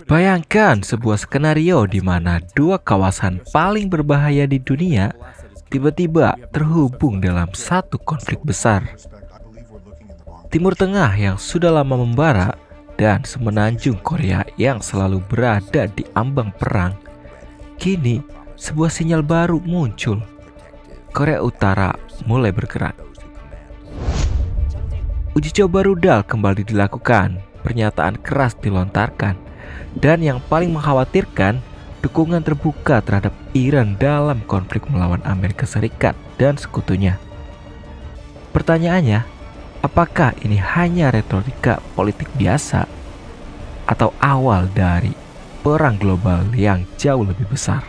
Bayangkan sebuah skenario di mana dua kawasan paling berbahaya di dunia tiba-tiba terhubung dalam satu konflik besar. Timur Tengah yang sudah lama membara dan semenanjung Korea yang selalu berada di ambang perang. Kini sebuah sinyal baru muncul. Korea Utara mulai bergerak. Uji coba rudal kembali dilakukan, pernyataan keras dilontarkan, dan yang paling mengkhawatirkan, dukungan terbuka terhadap Iran dalam konflik melawan Amerika Serikat dan sekutunya. Pertanyaannya, apakah ini hanya retorika politik biasa atau awal dari perang global yang jauh lebih besar?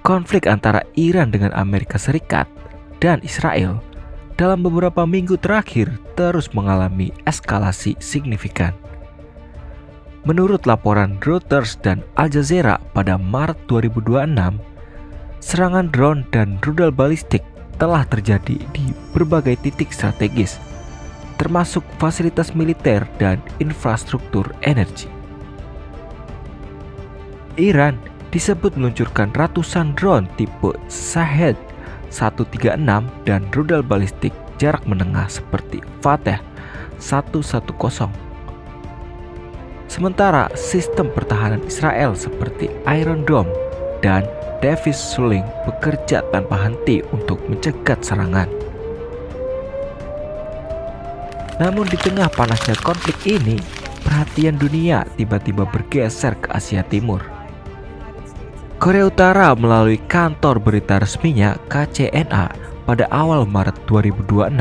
Konflik antara Iran dengan Amerika Serikat dan Israel dalam beberapa minggu terakhir terus mengalami eskalasi signifikan. Menurut laporan Reuters dan Al Jazeera pada Maret 2026, serangan drone dan rudal balistik telah terjadi di berbagai titik strategis, termasuk fasilitas militer dan infrastruktur energi. Iran disebut meluncurkan ratusan drone tipe Shahed 136 dan rudal balistik jarak menengah seperti Fateh 110. Sementara sistem pertahanan Israel seperti Iron Dome dan Davis Suling bekerja tanpa henti untuk mencegat serangan. Namun di tengah panasnya konflik ini, perhatian dunia tiba-tiba bergeser ke Asia Timur. Korea Utara melalui kantor berita resminya KCNA pada awal Maret 2026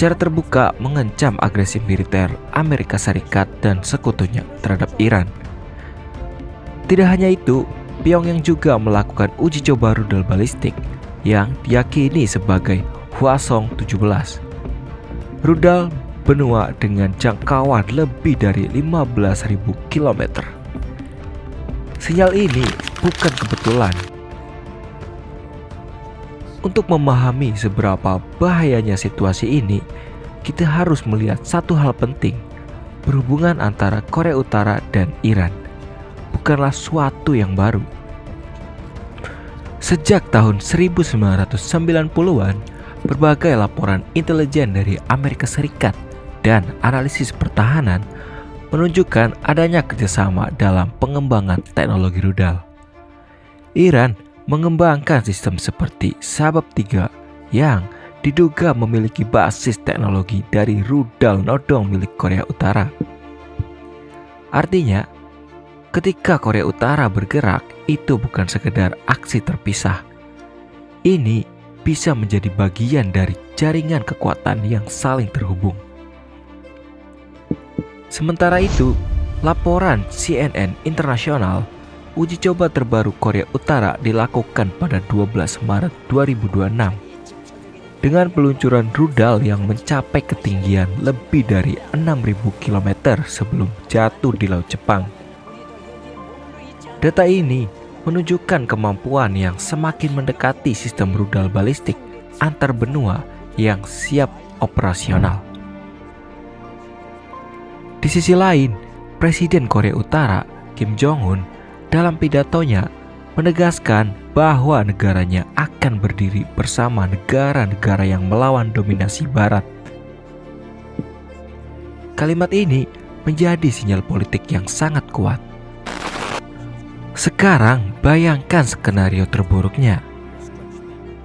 secara terbuka mengancam agresi militer Amerika Serikat dan sekutunya terhadap Iran. Tidak hanya itu, Pyongyang juga melakukan uji coba rudal balistik yang diyakini sebagai Hwasong 17. Rudal benua dengan jangkauan lebih dari 15.000 km. Sinyal ini bukan kebetulan. Untuk memahami seberapa bahayanya situasi ini, kita harus melihat satu hal penting. Berhubungan antara Korea Utara dan Iran bukanlah suatu yang baru. Sejak tahun 1990-an, berbagai laporan intelijen dari Amerika Serikat dan analisis pertahanan menunjukkan adanya kerjasama dalam pengembangan teknologi rudal. Iran mengembangkan sistem seperti Sabab 3 yang diduga memiliki basis teknologi dari rudal nodong milik Korea Utara. Artinya, ketika Korea Utara bergerak, itu bukan sekedar aksi terpisah. Ini bisa menjadi bagian dari jaringan kekuatan yang saling terhubung. Sementara itu, laporan CNN Internasional, uji coba terbaru Korea Utara dilakukan pada 12 Maret 2026 dengan peluncuran rudal yang mencapai ketinggian lebih dari 6.000 km sebelum jatuh di Laut Jepang. Data ini menunjukkan kemampuan yang semakin mendekati sistem rudal balistik antar benua yang siap operasional. Di sisi lain, Presiden Korea Utara Kim Jong-un dalam pidatonya menegaskan bahwa negaranya akan berdiri bersama negara-negara yang melawan dominasi Barat. Kalimat ini menjadi sinyal politik yang sangat kuat. Sekarang bayangkan skenario terburuknya.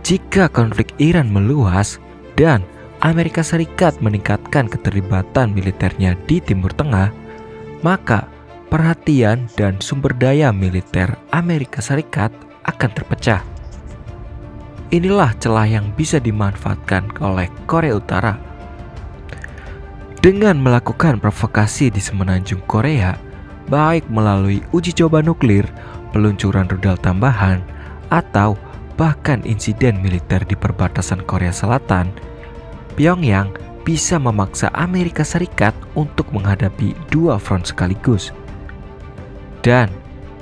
Jika konflik Iran meluas dan Amerika Serikat meningkatkan keterlibatan militernya di Timur Tengah, maka perhatian dan sumber daya militer Amerika Serikat akan terpecah. Inilah celah yang bisa dimanfaatkan oleh Korea Utara. Dengan melakukan provokasi di semenanjung Korea, baik melalui uji coba nuklir, peluncuran rudal tambahan, atau bahkan insiden militer di perbatasan Korea Selatan, Pyongyang bisa memaksa Amerika Serikat untuk menghadapi dua front sekaligus. Dan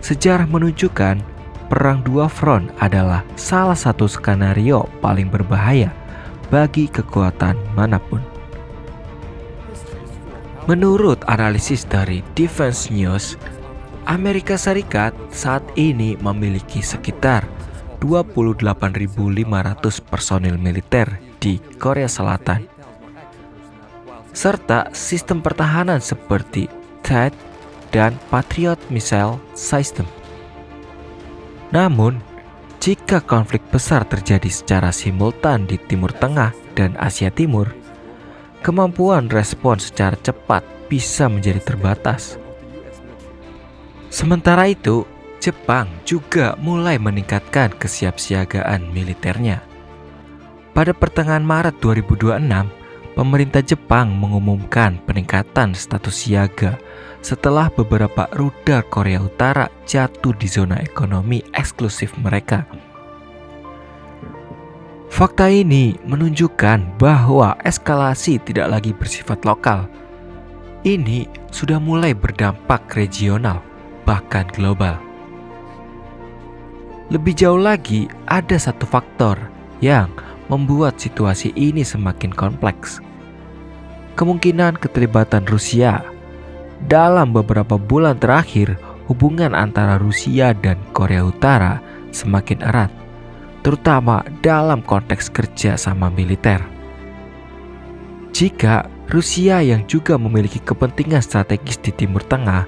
sejarah menunjukkan perang dua front adalah salah satu skenario paling berbahaya bagi kekuatan manapun. Menurut analisis dari Defense News, Amerika Serikat saat ini memiliki sekitar 28.500 personil militer di Korea Selatan, serta sistem pertahanan seperti THAAD dan Patriot Missile System. Namun, jika konflik besar terjadi secara simultan di Timur Tengah dan Asia Timur, kemampuan respon secara cepat bisa menjadi terbatas. Sementara itu, Jepang juga mulai meningkatkan kesiapsiagaan militernya. Pada pertengahan Maret 2026, pemerintah Jepang mengumumkan peningkatan status siaga setelah beberapa rudal Korea Utara jatuh di zona ekonomi eksklusif mereka. Fakta ini menunjukkan bahwa eskalasi tidak lagi bersifat lokal. Ini sudah mulai berdampak regional, bahkan global. Lebih jauh lagi, ada satu faktor yang membuat situasi ini semakin kompleks. Kemungkinan keterlibatan Rusia. Dalam beberapa bulan terakhir, hubungan antara Rusia dan Korea Utara semakin erat, terutama dalam konteks kerja sama militer. Jika Rusia yang juga memiliki kepentingan strategis di Timur Tengah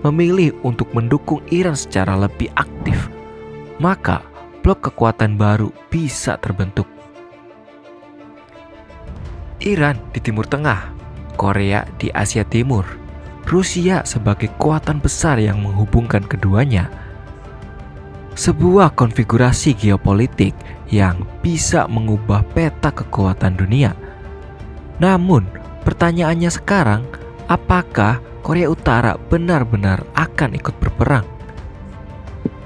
memilih untuk mendukung Iran secara lebih aktif, maka blok kekuatan baru bisa terbentuk. Iran di Timur Tengah, Korea di Asia Timur, Rusia sebagai kekuatan besar yang menghubungkan keduanya. Sebuah konfigurasi geopolitik yang bisa mengubah peta kekuatan dunia. Namun, pertanyaannya sekarang, apakah Korea Utara benar-benar akan ikut berperang?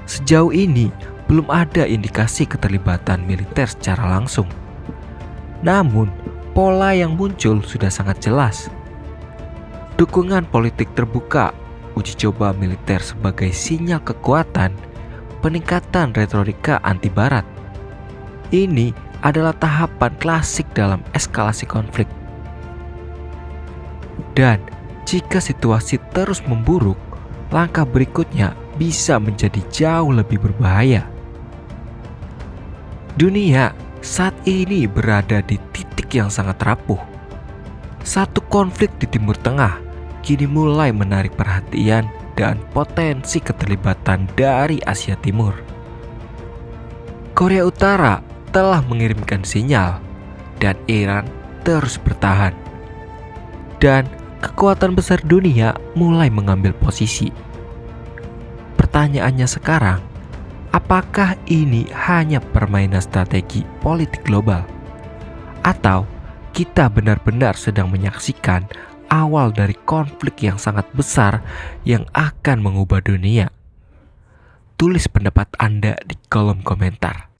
Sejauh ini, belum ada indikasi keterlibatan militer secara langsung. Namun, pola yang muncul sudah sangat jelas. Dukungan politik terbuka, uji coba militer sebagai sinyal kekuatan, peningkatan retorika anti barat. Ini adalah tahapan klasik dalam eskalasi konflik. Dan jika situasi terus memburuk, langkah berikutnya bisa menjadi jauh lebih berbahaya. Dunia saat ini berada di titik yang sangat rapuh. Satu konflik di Timur Tengah kini mulai menarik perhatian dan potensi keterlibatan dari Asia Timur. Korea Utara telah mengirimkan sinyal dan Iran terus bertahan. Dan kekuatan besar dunia mulai mengambil posisi. Pertanyaannya sekarang, apakah ini hanya permainan strategi politik global? Atau kita benar-benar sedang menyaksikan awal dari konflik yang sangat besar yang akan mengubah dunia? Tulis pendapat Anda di kolom komentar.